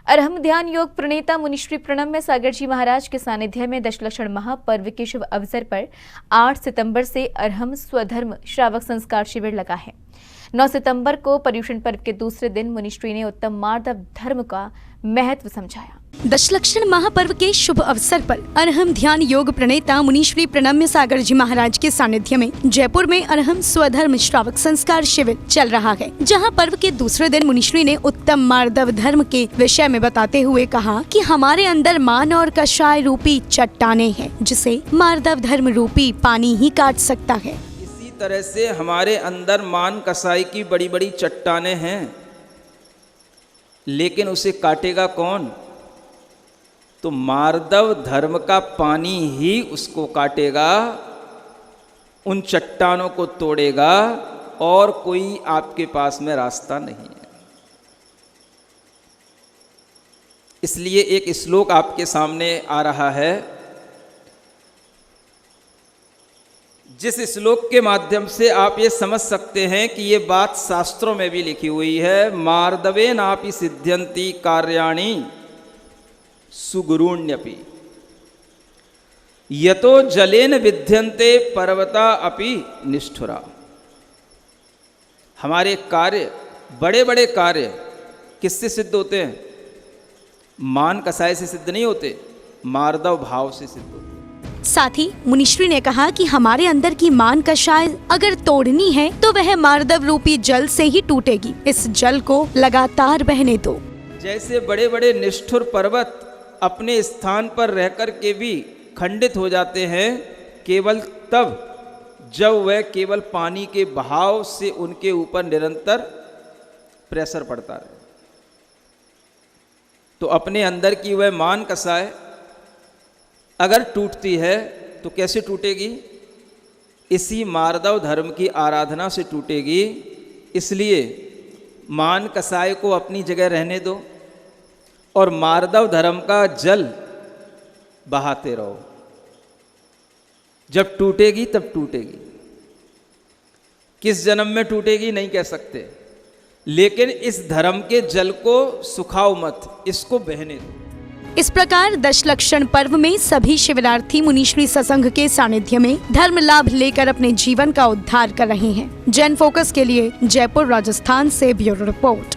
अरहम ध्यान योग प्रणेता मुनिश्री प्रणम्य सागर जी महाराज के सानिध्य में दशलक्षण महापर्व के शुभ अवसर पर 8 सितंबर से अरहम स्वधर्म श्रावक संस्कार शिविर लगा है। 9 सितंबर को पर्युषण पर्व के दूसरे दिन मुनिश्री ने उत्तम मार्दव धर्म का महत्व समझाया। दशलक्षण महापर्व के शुभ अवसर पर अरहम ध्यान योग प्रणेता मुनिश्री प्रणम्य सागर जी महाराज के सानिध्य में जयपुर में अरहम स्वधर्म श्रावक संस्कार शिविर चल रहा है, जहां पर्व के दूसरे दिन मुनिश्री ने उत्तम मार्दव धर्म के विषय में बताते हुए कहा कि हमारे अंदर मान और कषाय रूपी चट्टाने हैं, जिसे मार्दव धर्म रूपी पानी ही काट सकता है। इसी तरह से हमारे अंदर मान कसाई की बड़ी बड़ी चट्टाने हैं, लेकिन उसे काटेगा कौन? तो मार्दव धर्म का पानी ही उसको काटेगा, उन चट्टानों को तोड़ेगा, और कोई आपके पास में रास्ता नहीं है। इसलिए एक श्लोक आपके सामने आ रहा है, जिस श्लोक के माध्यम से आप ये समझ सकते हैं कि ये बात शास्त्रों में भी लिखी हुई है। मार्दवे नापि सिद्ध्यन्ति कार्याणि सुगुरूण्यपि यतो जलेन विद्यन्ते पर्वता अपि निष्ठुरा। हमारे कार्य, बड़े बड़े कार्य किससे सिद्ध होते हैं? मान कसाय से सिद्ध नहीं होते, मार्दव भाव से सिद्ध होते। साथ ही मुनिश्री ने कहा कि हमारे अंदर की मान कषाय अगर तोड़नी है तो वह मार्दव रूपी जल से ही टूटेगी। इस जल को लगातार बहने दो। जैसे बड़े बड़े निष्ठुर पर्वत अपने स्थान पर रहकर के भी खंडित हो जाते हैं, केवल तब जब वह केवल पानी के बहाव से उनके ऊपर निरंतर प्रेशर पड़ता है। तो अपने अंदर की वह मान कसाय अगर टूटती है तो कैसे टूटेगी? इसी मार्दव धर्म की आराधना से टूटेगी। इसलिए मान कसाय को अपनी जगह रहने दो और मार्दव धर्म का जल बहाते रहो। जब टूटेगी तब टूटेगी। किस जन्म में टूटेगी नहीं कह सकते, लेकिन इस धर्म के जल को सुखाओ मत, इसको बहने दो। इस प्रकार दशलक्षण पर्व में सभी शिविरार्थी मुनिश्री सत्संग के सानिध्य में धर्म लाभ लेकर अपने जीवन का उद्धार कर रहे हैं। जन फोकस के लिए जयपुर राजस्थान से ब्यूरो रिपोर्ट।